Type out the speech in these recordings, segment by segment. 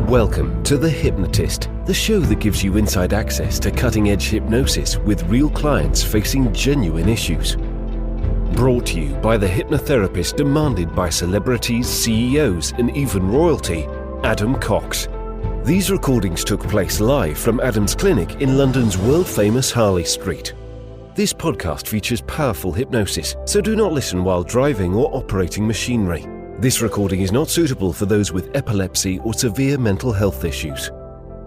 Welcome to The Hypnotist, the show that gives you inside access to cutting-edge hypnosis with real clients facing genuine issues. Brought to you by the hypnotherapist demanded by celebrities, CEOs, and even royalty, Adam Cox. These recordings took place live from Adam's clinic in London's world-famous Harley Street. This podcast features powerful hypnosis, so do not listen while driving or operating machinery. This recording is not suitable for those with epilepsy or severe mental health issues.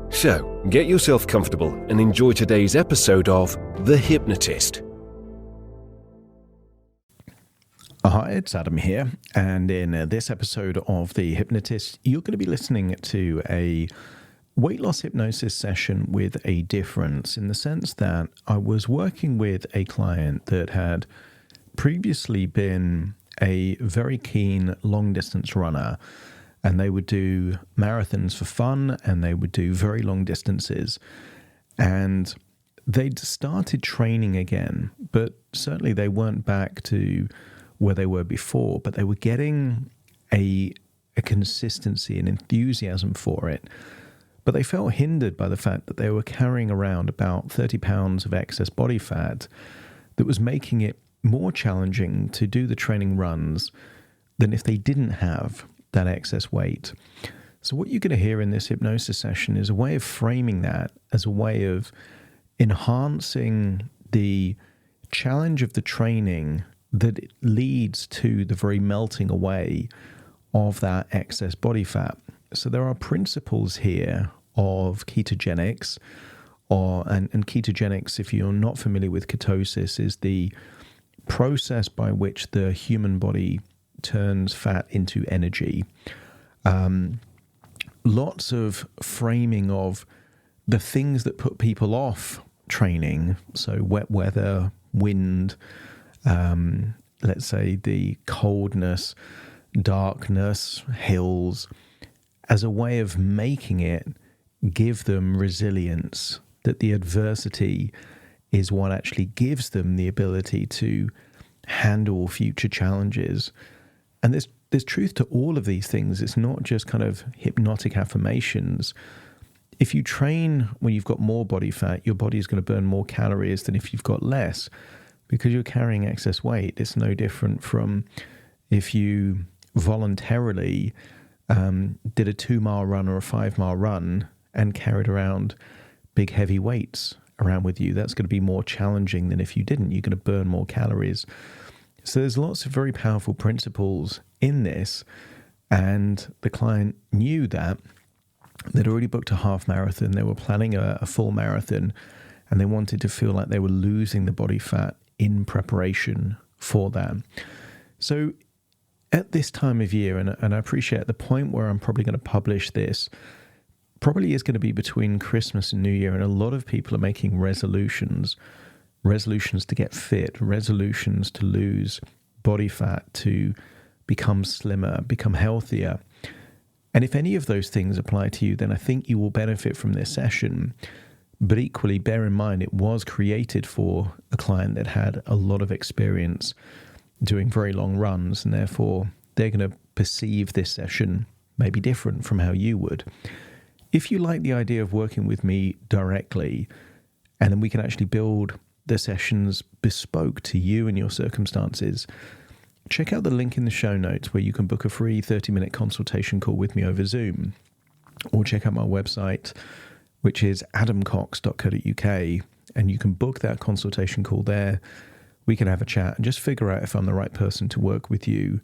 So, get yourself comfortable and enjoy today's episode of The Hypnotist. Hi, it's Adam here, and in this episode of The Hypnotist, you're going to be listening to a weight loss hypnosis session with a difference, in the sense that I was working with a client that had previously been a very keen long-distance runner, and they would do marathons for fun, and they would do very long distances, and they'd started training again, but certainly they weren't back to where they were before, but they were getting a consistency and enthusiasm for it. But they felt hindered by the fact that they were carrying around about 30 pounds of excess body fat that was making it more challenging to do the training runs than if they didn't have that excess weight. So what you're going to hear in this hypnosis session is a way of framing that as a way of enhancing the challenge of the training that it leads to the very melting away of that excess body fat. So there are principles here of ketogenics, and ketogenics, if you're not familiar with ketosis, is the process by which the human body turns fat into energy. Lots of framing of the things that put people off training, so wet weather, wind, let's say the coldness, darkness, hills, as a way of making it give them resilience, that the adversity is what actually gives them the ability to handle future challenges. And there's truth to all of these things. It's not just kind of hypnotic affirmations. If you train when you've got more body fat, your body is going to burn more calories than if you've got less, because you're carrying excess weight. It's no different from if you voluntarily did a 2-mile run or a 5-mile run and carried around big heavy weights around with you. That's going to be more challenging than if you didn't. You're going to burn more calories. So there's lots of very powerful principles in this, and the client knew that. They'd already booked a half marathon. They were planning a full marathon, and they wanted to feel like they were losing the body fat in preparation for that. So at this time of year, and I appreciate the point where I'm probably going to publish this, probably is going to be between Christmas and New Year, and a lot of people are making resolutions to get fit, resolutions to lose body fat, to become slimmer, become healthier. And if any of those things apply to you, then I think you will benefit from this session. But equally, bear in mind, it was created for a client that had a lot of experience doing very long runs, and therefore they're going to perceive this session maybe different from how you would. If you like the idea of working with me directly, and then we can actually build the sessions bespoke to you and your circumstances, check out the link in the show notes where you can book a free 30-minute consultation call with me over Zoom, or check out my website, which is adamcox.co.uk, and you can book that consultation call there. We can have a chat and just figure out if I'm the right person to work with you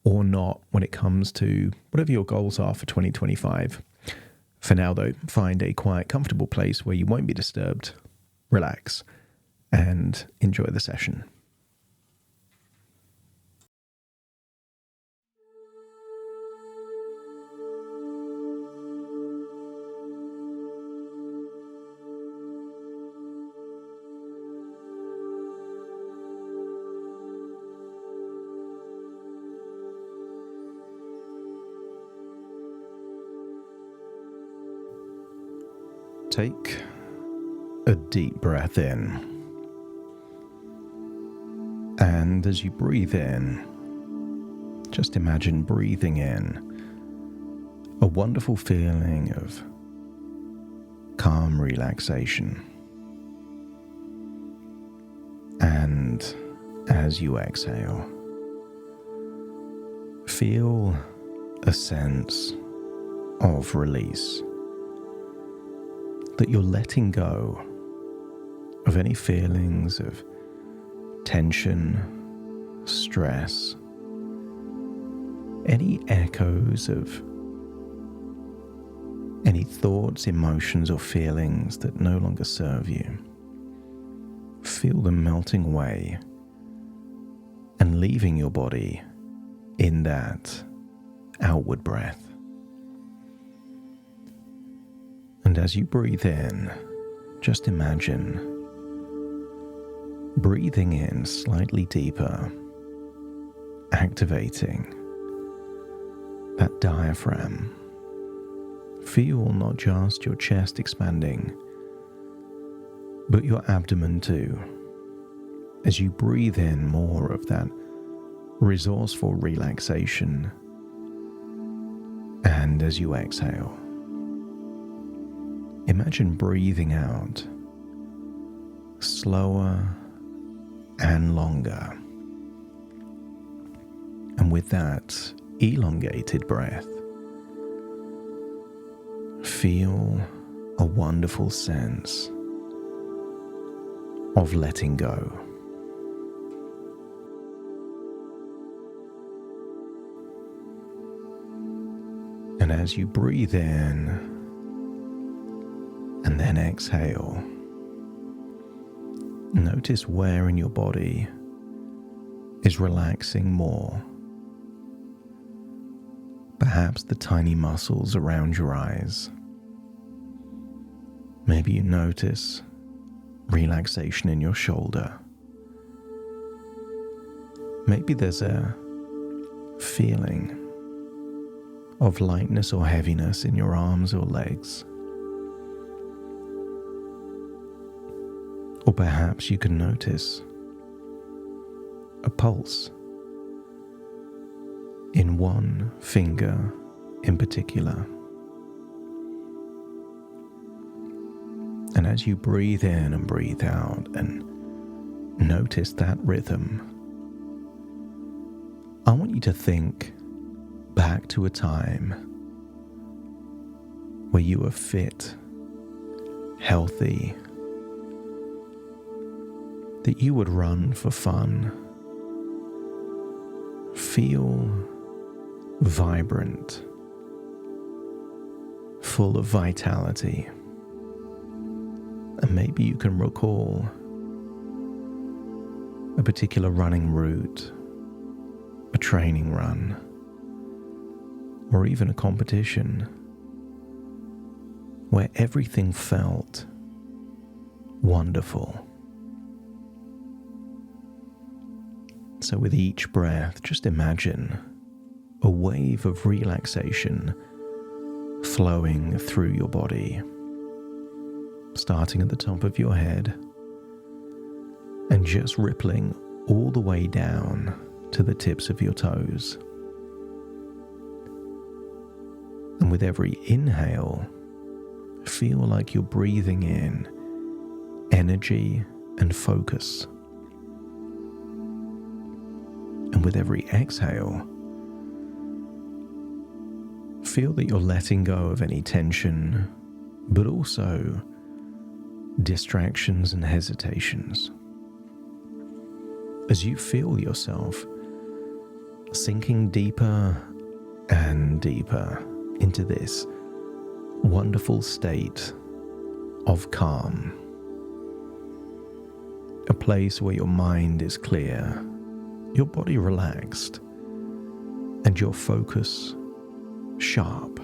or not when it comes to whatever your goals are for 2025. For now, though, find a quiet, comfortable place where you won't be disturbed, relax, and enjoy the session. Take a deep breath in. And as you breathe in, just imagine breathing in a wonderful feeling of calm relaxation. And as you exhale, feel a sense of release, that you're letting go of any feelings of tension, stress, any echoes of any thoughts, emotions, or feelings that no longer serve you. Feel them melting away and leaving your body in that outward breath. And as you breathe in, just imagine breathing in slightly deeper, activating that diaphragm. Feel not just your chest expanding, but your abdomen too, as you breathe in more of that resourceful relaxation, and as you exhale, imagine breathing out slower and longer. And with that elongated breath, feel a wonderful sense of letting go. And as you breathe in and then exhale, notice where in your body is relaxing more. Perhaps the tiny muscles around your eyes. Maybe you notice relaxation in your shoulder. Maybe there's a feeling of lightness or heaviness in your arms or legs. Or perhaps you can notice a pulse in one finger in particular. And as you breathe in and breathe out and notice that rhythm, I want you to think back to a time where you were fit, healthy, that you would run for fun, feel vibrant, full of vitality. And maybe you can recall a particular running route, a training run, or even a competition where everything felt wonderful. So with each breath, just imagine a wave of relaxation flowing through your body, starting at the top of your head and just rippling all the way down to the tips of your toes. And with every inhale, feel like you're breathing in energy and focus. And with every exhale, feel that you're letting go of any tension, but also distractions and hesitations. As you feel yourself sinking deeper and deeper into this wonderful state of calm, a place where your mind is clear, your body relaxed, and your focus sharp.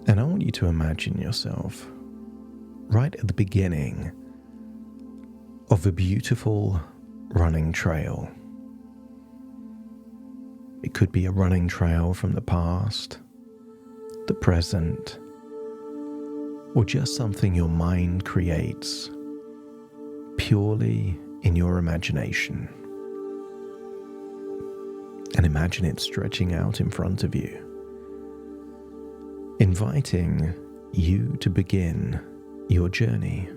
And I want you to imagine yourself right at the beginning of a beautiful running trail. It could be a running trail from the past, the present, or just something your mind creates purely in your imagination. and imagine it stretching out in front of you, inviting you to begin your journey.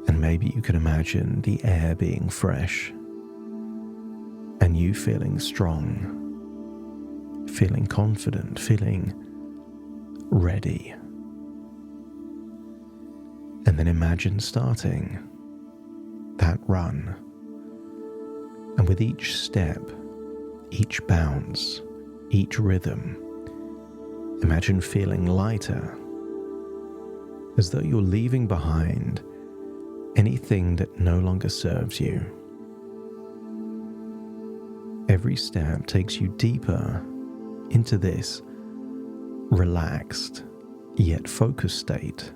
And maybe you can imagine the air being fresh and you feeling strong, feeling confident, feeling ready. And then imagine starting that run. And with each step, each bounce, each rhythm, imagine feeling lighter, as though you're leaving behind anything that no longer serves you. Every step takes you deeper into this relaxed yet focused state,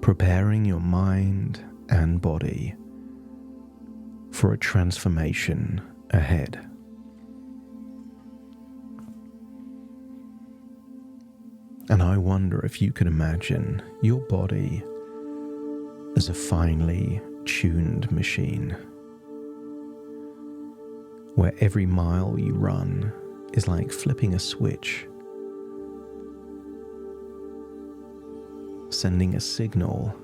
preparing your mind and body for a transformation ahead. And I wonder if you can imagine your body as a finely tuned machine, where every mile you run is like flipping a switch, sending a signal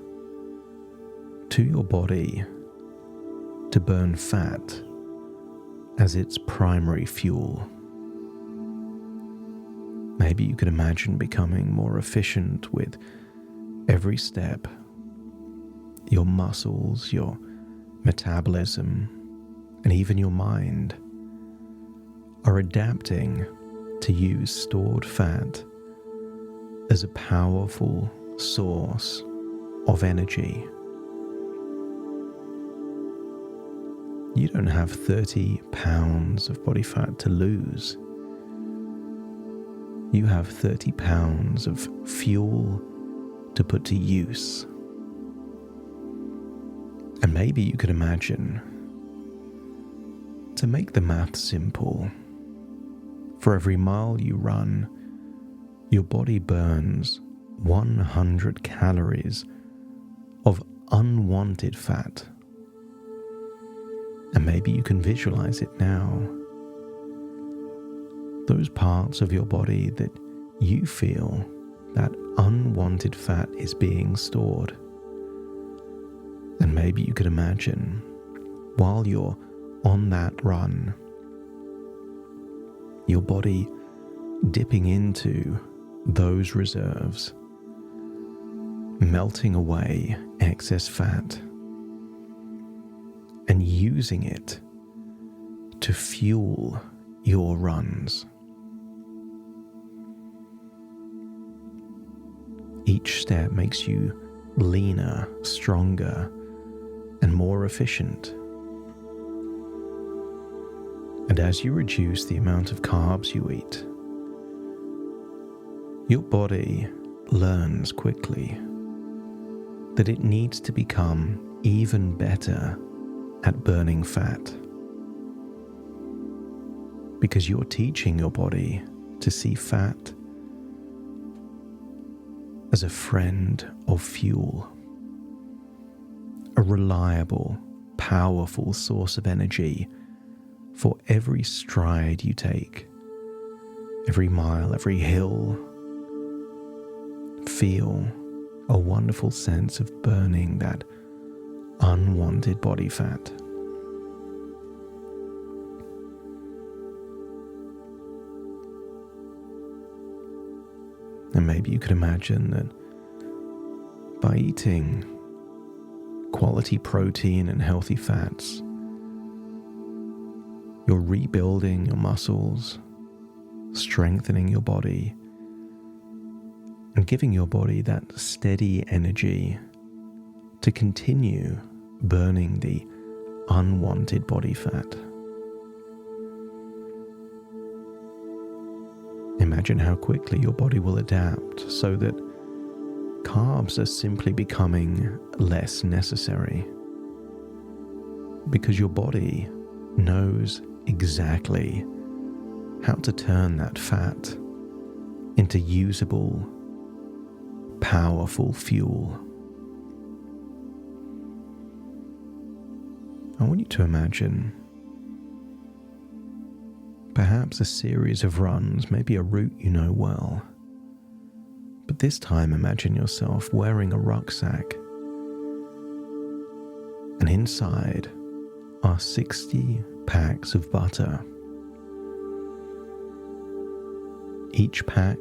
to your body to burn fat as its primary fuel. Maybe you can imagine becoming more efficient with every step. Your muscles, your metabolism, and even your mind are adapting to use stored fat as a powerful source of energy. You don't have 30 pounds of body fat to lose. You have 30 pounds of fuel to put to use. And maybe you could imagine, to make the math simple, for every mile you run, your body burns 100 calories of unwanted fat. And maybe you can visualize it now. Those parts of your body that you feel that unwanted fat is being stored. And maybe you could imagine, while you're on that run, your body dipping into those reserves, melting away excess fat, and using it to fuel your runs. Each step makes you leaner, stronger, and more efficient. And as you reduce the amount of carbs you eat, your body learns quickly that it needs to become even better at burning fat, because you're teaching your body to see fat as a friend of fuel, a reliable, powerful source of energy for every stride you take, every mile, every hill. Feel a wonderful sense of burning that unwanted body fat. And maybe you could imagine that by eating quality protein and healthy fats, you're rebuilding your muscles, strengthening your body, and giving your body that steady energy to continue burning the unwanted body fat. Imagine how quickly your body will adapt so that carbs are simply becoming less necessary, because your body knows exactly how to turn that fat into usable, powerful fuel. I want you to imagine perhaps a series of runs, maybe a route you know well. But this time imagine yourself wearing a rucksack, and inside are 60 packs of butter. Each pack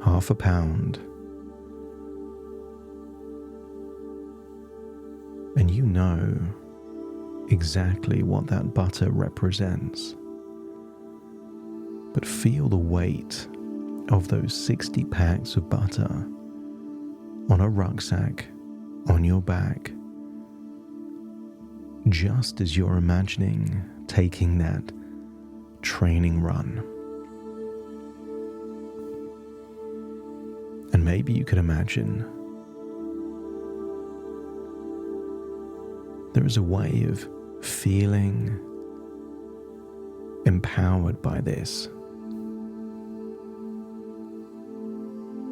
half a pound. And you know exactly what that butter represents. But feel the weight of those 60 packs of butter on a rucksack on your back, just as you're imagining taking that training run. And maybe you could imagine there is a way of feeling empowered by this,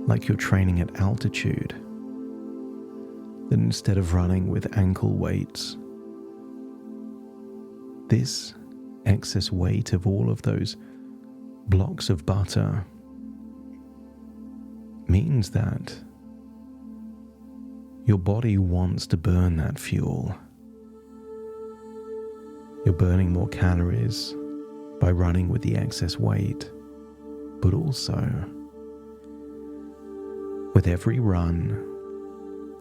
like you're training at altitude, that instead of running with ankle weights, this excess weight of all of those blocks of butter means that your body wants to burn that fuel. You're burning more calories by running with the excess weight, but also with every run,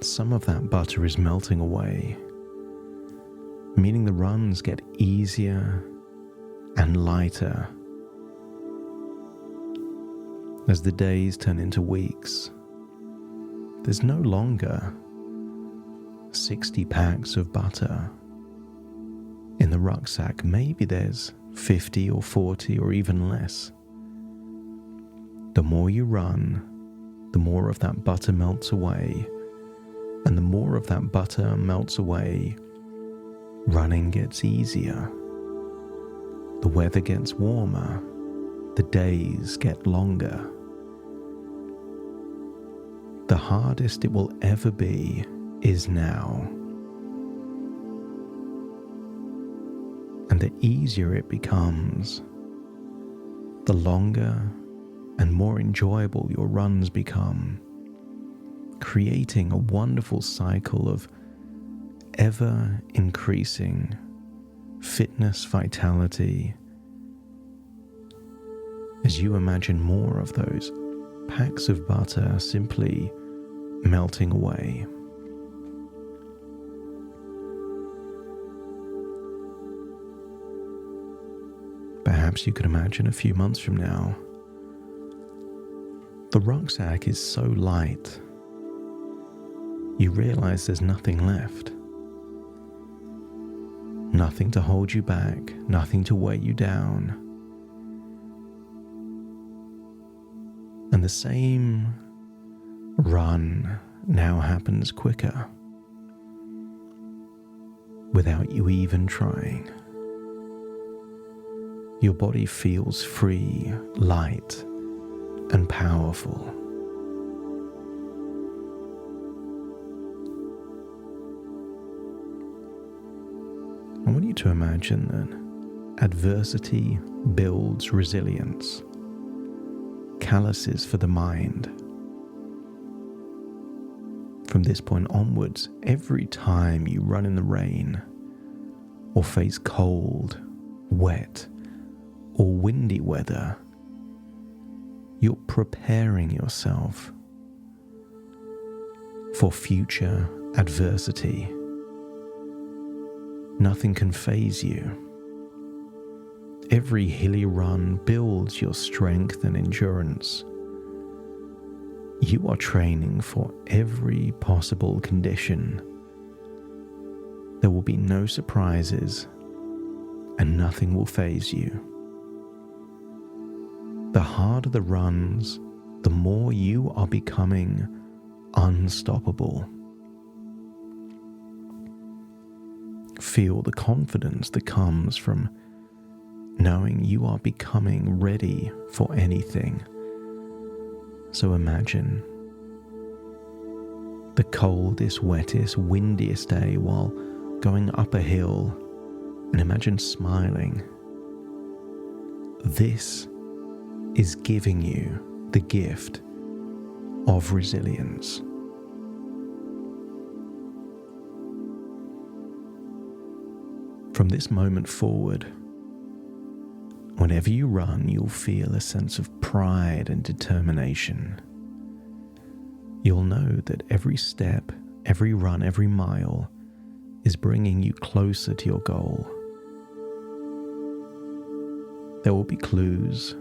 some of that butter is melting away, meaning the runs get easier and lighter. As the days turn into weeks, there's no longer 60 packs of butter in the rucksack. Maybe there's 50 or 40 or even less. The more you run, the more of that butter melts away. And the more of that butter melts away, running gets easier. The weather gets warmer. The days get longer. The hardest it will ever be is now. And the easier it becomes, the longer and more enjoyable your runs become, creating a wonderful cycle of ever increasing fitness, vitality, as you imagine more of those packs of butter simply melting away. Perhaps you could imagine a few months from now, the rucksack is so light, you realize there's nothing left. Nothing to hold you back, nothing to weigh you down. And the same run now happens quicker, without you even trying. Your body feels free, light, and powerful. I want you to imagine that adversity builds resilience, calluses for the mind. From this point onwards, every time you run in the rain, or face cold, wet, or windy weather, you're preparing yourself for future adversity. Nothing can faze you. Every hilly run builds your strength and endurance. You are training for every possible condition. There will be no surprises, and nothing will faze you. The harder the runs, the more you are becoming unstoppable. Feel the confidence that comes from knowing you are becoming ready for anything. So imagine the coldest, wettest, windiest day, while going up a hill and imagine smiling. This is giving you the gift of resilience. From this moment forward, whenever you run, you'll feel a sense of pride and determination. You'll know that every step, every run, every mile is bringing you closer to your goal. There will be clues: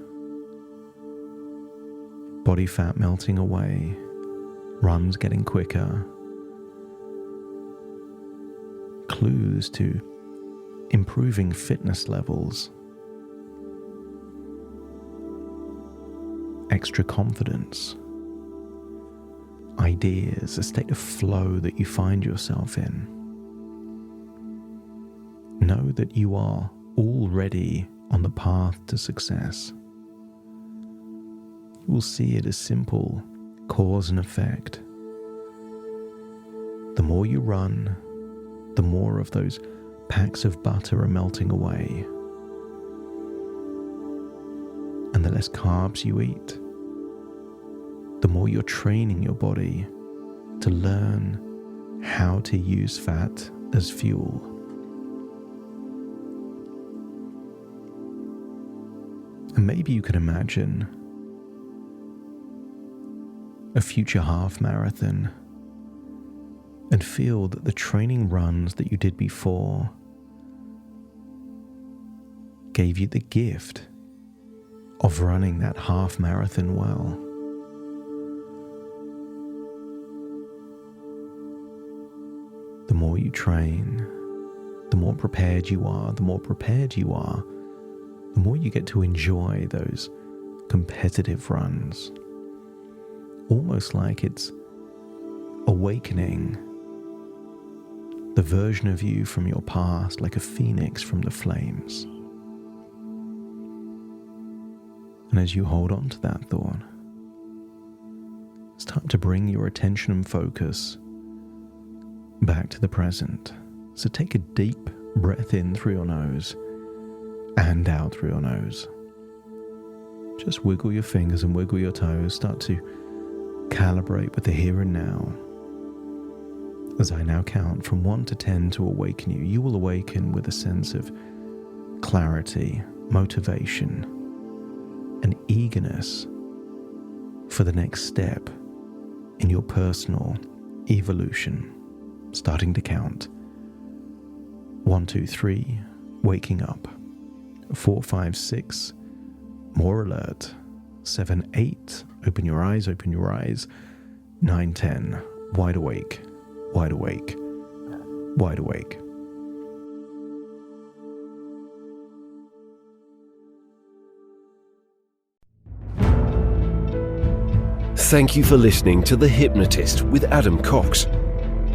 body fat melting away, runs getting quicker, clues to improving fitness levels, extra confidence, ideas, a state of flow that you find yourself in. Know that you are already on the path to success. You will see it as simple cause and effect. The more you run, the more of those packs of butter are melting away. And the less carbs you eat, the more you're training your body to learn how to use fat as fuel. And maybe you can imagine a future half marathon and feel that the training runs that you did before gave you the gift of running that half marathon well. The more you train, the more prepared you are. The more prepared you are, the more you get to enjoy those competitive runs. Almost like it's awakening the version of you from your past, like a phoenix from the flames. And as you hold on to that thought, it's time to bring your attention and focus back to the present. So take a deep breath in through your nose and out through your nose. Just wiggle your fingers and wiggle your toes. Start to calibrate with the here and now. As I now count from 1 to 10 to awaken you, you will awaken with a sense of clarity, motivation, and eagerness for the next step in your personal evolution. Starting to count. 1, 2, 3, waking up. 4, 5, 6, more alert. 7, 8, open your eyes, open your eyes. 9, 10, wide awake, wide awake, wide awake. Thank you for listening to The Hypnotist with Adam Cox,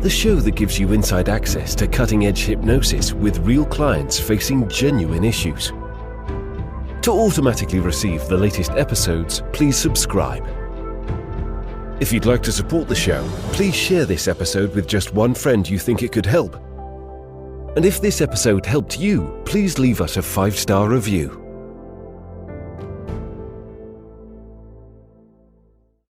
the show that gives you inside access to cutting-edge hypnosis with real clients facing genuine issues. To automatically receive the latest episodes, please subscribe. If you'd like to support the show, please share this episode with just one friend you think it could help. And if this episode helped you, please leave us a 5-star review.